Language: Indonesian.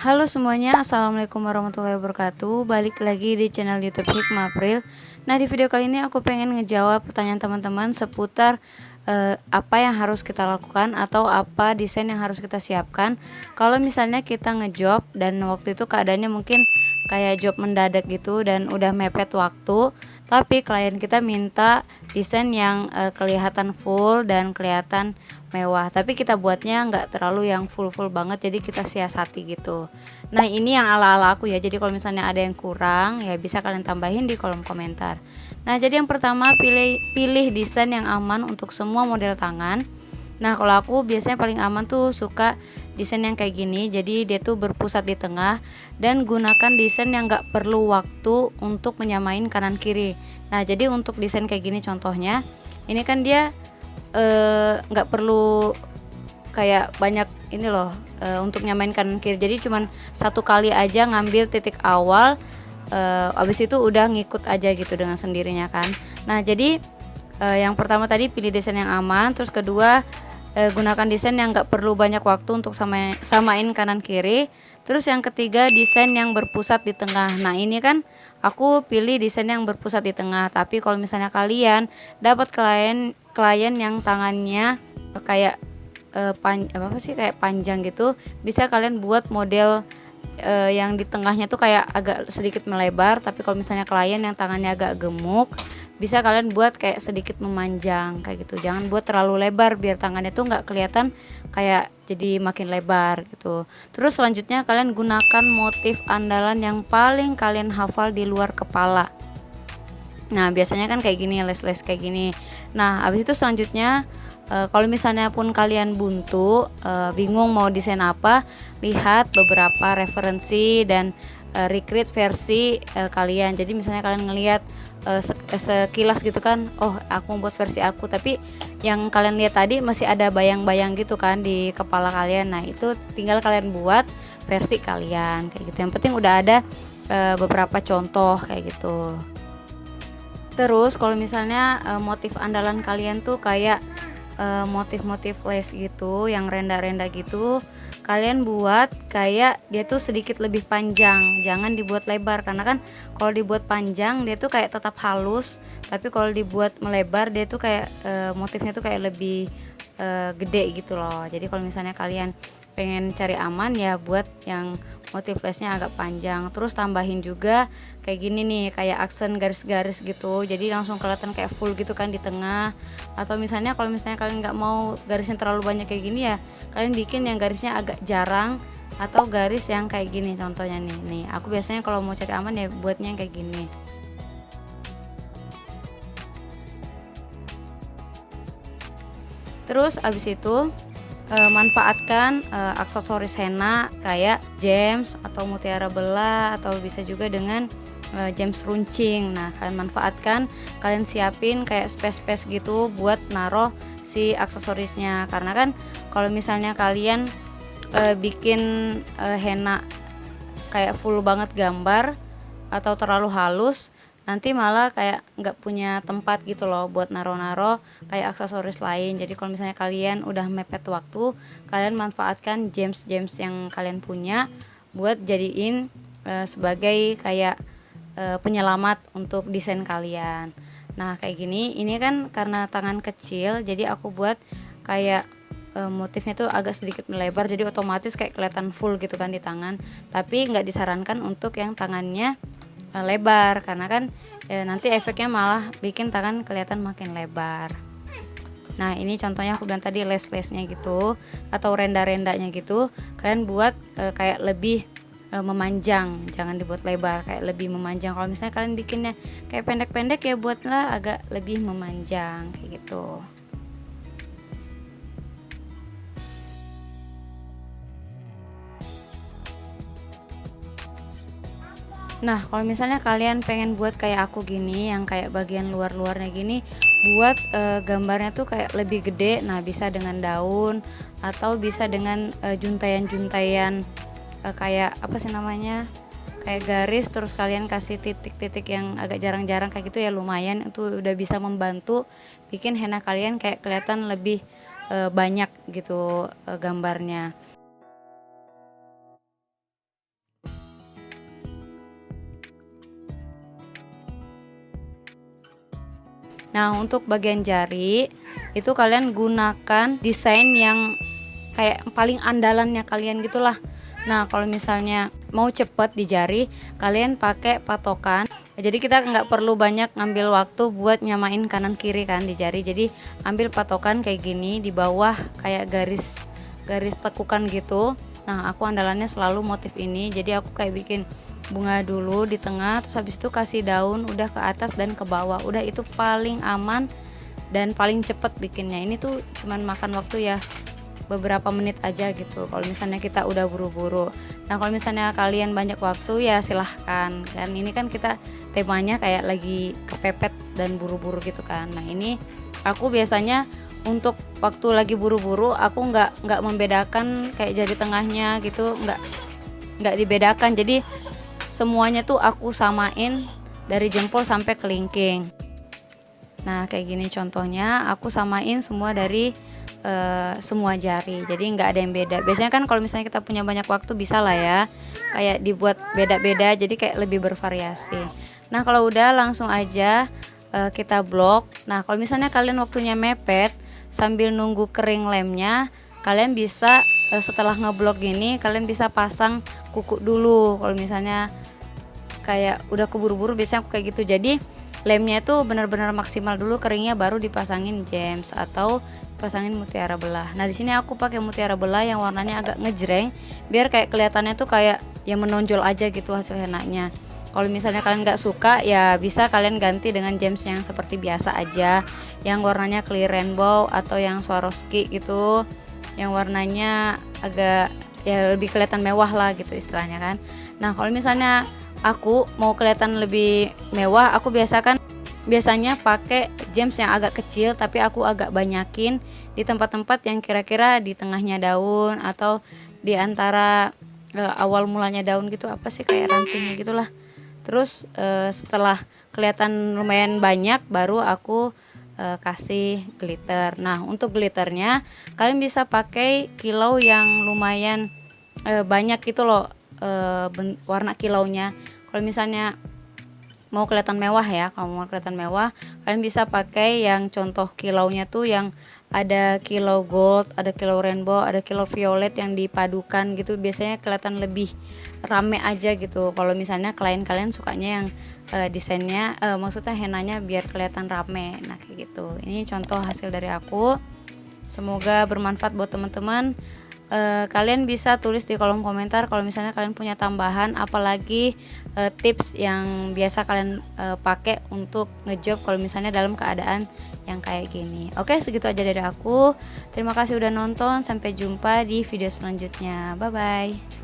Halo semuanya, assalamualaikum warahmatullahi wabarakatuh. Balik lagi di channel YouTube Hikmah April. Nah, di video kali ini aku pengen ngejawab pertanyaan teman-teman seputar apa yang harus kita lakukan atau apa desain yang harus kita siapkan kalau misalnya kita ngejob dan waktu itu keadaannya mungkin kayak job mendadak gitu dan udah mepet waktu, tapi klien kita minta desain yang kelihatan full dan kelihatan mewah, tapi kita buatnya nggak terlalu yang full banget, jadi kita siasati gitu. Nah, ini yang ala-ala aku ya, jadi kalau misalnya ada yang kurang ya bisa kalian tambahin di kolom komentar. Nah, jadi yang pertama, pilih desain yang aman untuk semua model tangan. Nah, kalau aku biasanya paling aman tuh suka desain yang kayak gini, jadi dia tuh berpusat di tengah, dan gunakan desain yang nggak perlu waktu untuk menyamain kanan kiri. Nah, jadi untuk desain kayak gini contohnya, ini kan dia nggak perlu kayak banyak ini loh, untuk nyamain kanan kiri, jadi cuman satu kali aja ngambil titik awal, abis itu udah ngikut aja gitu dengan sendirinya kan. Nah, jadi yang pertama tadi pilih desain yang aman, terus kedua gunakan desain yang nggak perlu banyak waktu untuk samain kanan kiri, terus yang ketiga desain yang berpusat di tengah. Nah, ini kan aku pilih desain yang berpusat di tengah, tapi kalau misalnya kalian dapat klien yang tangannya kayak kayak panjang gitu, bisa kalian buat model yang di tengahnya tuh kayak agak sedikit melebar, tapi kalau misalnya klien yang tangannya agak gemuk, bisa kalian buat kayak sedikit memanjang kayak gitu. Jangan buat terlalu lebar biar tangannya tuh nggak kelihatan kayak jadi makin lebar gitu. Terus selanjutnya kalian gunakan motif andalan yang paling kalian hafal di luar kepala. Nah, biasanya kan kayak gini, les-les kayak gini. Nah, habis itu selanjutnya kalau misalnya pun kalian buntu, bingung mau desain apa, lihat beberapa referensi dan recreate versi kalian. Jadi misalnya kalian ngelihat sekilas gitu kan, oh aku buat versi aku, tapi yang kalian lihat tadi masih ada bayang-bayang gitu kan di kepala kalian. Nah, itu tinggal kalian buat versi kalian kayak gitu. Yang penting udah ada beberapa contoh kayak gitu. Terus kalau misalnya motif andalan kalian tuh kayak motif-motif lace gitu, yang renda-renda gitu, kalian buat kayak dia tuh sedikit lebih panjang, jangan dibuat lebar, karena kan kalau dibuat panjang dia tuh kayak tetap halus, tapi kalau dibuat melebar dia tuh kayak motifnya tuh kayak lebih gede gitu loh. Jadi kalau misalnya kalian pengen cari aman ya buat yang motif lace-nya agak panjang, terus tambahin juga kayak gini nih, kayak aksen garis-garis gitu, jadi langsung kelihatan kayak full gitu kan di tengah. Atau misalnya kalau misalnya kalian nggak mau garisnya terlalu banyak kayak gini ya, kalian bikin yang garisnya agak jarang atau garis yang kayak gini. Contohnya nih aku biasanya kalau mau cari aman ya buatnya yang kayak gini. Terus abis itu manfaatkan aksesoris henna kayak gems atau mutiara belah, atau bisa juga dengan gems runcing. Nah, kalian manfaatkan, kalian siapin kayak space gitu buat naruh si aksesorisnya, karena kan kalau misalnya kalian bikin henna kayak full banget gambar atau terlalu halus, nanti malah kayak nggak punya tempat gitu loh buat naro-naro kayak aksesoris lain. Jadi kalau misalnya kalian udah mepet waktu, kalian manfaatkan gems-gems yang kalian punya buat jadiin sebagai kayak penyelamat untuk desain kalian. Nah, kayak gini, ini kan karena tangan kecil, jadi aku buat kayak motifnya tuh agak sedikit melebar, jadi otomatis kayak kelihatan full gitu kan di tangan. Tapi nggak disarankan untuk yang tangannya lebar, karena kan nanti efeknya malah bikin tangan kelihatan makin lebar. Nah, ini contohnya aku bilang tadi, les-lesnya gitu atau renda-rendanya gitu, kalian buat kayak lebih memanjang, jangan dibuat lebar, kayak lebih memanjang. Kalau misalnya kalian bikinnya kayak pendek-pendek ya buatlah agak lebih memanjang kayak gitu. Nah, kalau misalnya kalian pengen buat kayak aku gini, yang kayak bagian luar-luarnya gini, buat gambarnya tuh kayak lebih gede. Nah, bisa dengan daun atau bisa dengan juntayan-juntayan kayak apa sih namanya? Kayak garis, terus kalian kasih titik-titik yang agak jarang-jarang kayak gitu ya, lumayan itu udah bisa membantu bikin henna kalian kayak kelihatan lebih banyak gitu gambarnya. Nah, untuk bagian jari itu kalian gunakan desain yang kayak paling andalannya kalian gitulah. Nah, kalau misalnya mau cepet di jari, kalian pakai patokan. Jadi kita nggak perlu banyak ngambil waktu buat nyamain kanan kiri kan di jari. Jadi ambil patokan kayak gini di bawah kayak garis tekukan gitu. Nah, aku andalannya selalu motif ini. Jadi aku kayak bikin bunga dulu di tengah, terus habis itu kasih daun udah ke atas dan ke bawah. Udah, itu paling aman dan paling cepet bikinnya. Ini tuh cuman makan waktu ya beberapa menit aja gitu kalau misalnya kita udah buru-buru. Nah, kalau misalnya kalian banyak waktu ya silahkan, kan ini kan kita temanya kayak lagi kepepet dan buru-buru gitu kan. Nah, ini aku biasanya untuk waktu lagi buru-buru aku nggak membedakan kayak jari tengahnya gitu, nggak dibedakan. Jadi semuanya tuh aku samain dari jempol sampai kelingking. Nah, kayak gini contohnya aku samain semua dari semua jari, jadi nggak ada yang beda. Biasanya kan kalau misalnya kita punya banyak waktu bisa lah ya kayak dibuat beda-beda, jadi kayak lebih bervariasi. Nah, kalau udah langsung aja kita blok. Nah, kalau misalnya kalian waktunya mepet sambil nunggu kering lemnya, kalian bisa setelah ngeblok gini kalian bisa pasang kuku dulu. Kalau misalnya kayak udah keburu-buru biasanya aku kayak gitu. Jadi lemnya itu benar-benar maksimal dulu keringnya, baru dipasangin gems atau pasangin mutiara belah. Nah, di sini aku pakai mutiara belah yang warnanya agak ngejreng biar kayak kelihatannya tuh kayak yang menonjol aja gitu hasil henaknya. Kalau misalnya kalian nggak suka ya bisa kalian ganti dengan gems yang seperti biasa aja, yang warnanya clear rainbow atau yang Swarovski gitu, yang warnanya agak ya lebih kelihatan mewah lah gitu istilahnya kan. Nah, kalau misalnya aku mau kelihatan lebih mewah, aku biasanya pakai gems yang agak kecil tapi aku agak banyakin di tempat-tempat yang kira-kira di tengahnya daun atau di antara awal mulanya daun gitu, apa sih kayak rantingnya gitulah. Terus setelah kelihatan lumayan banyak baru aku kasih glitter. Nah, untuk glitternya kalian bisa pakai kilau yang lumayan banyak gitu loh, warna kilaunya. Kalau misalnya mau kelihatan mewah ya, kalau mau kelihatan mewah kalian bisa pakai yang contoh kilaunya tuh yang ada kilau gold, ada kilau rainbow, ada kilau violet yang dipadukan gitu, biasanya kelihatan lebih rame aja gitu. Kalau misalnya klien kalian sukanya yang desainnya maksudnya henanya biar kelihatan rame. Nah, kayak gitu. Ini contoh hasil dari aku, semoga bermanfaat buat teman-teman. Kalian bisa tulis di kolom komentar kalau misalnya kalian punya tambahan, apalagi tips yang biasa kalian pakai untuk ngejob kalau misalnya dalam keadaan yang kayak gini. Oke, segitu aja dari aku. Terima kasih udah nonton, sampai jumpa di video selanjutnya. Bye bye.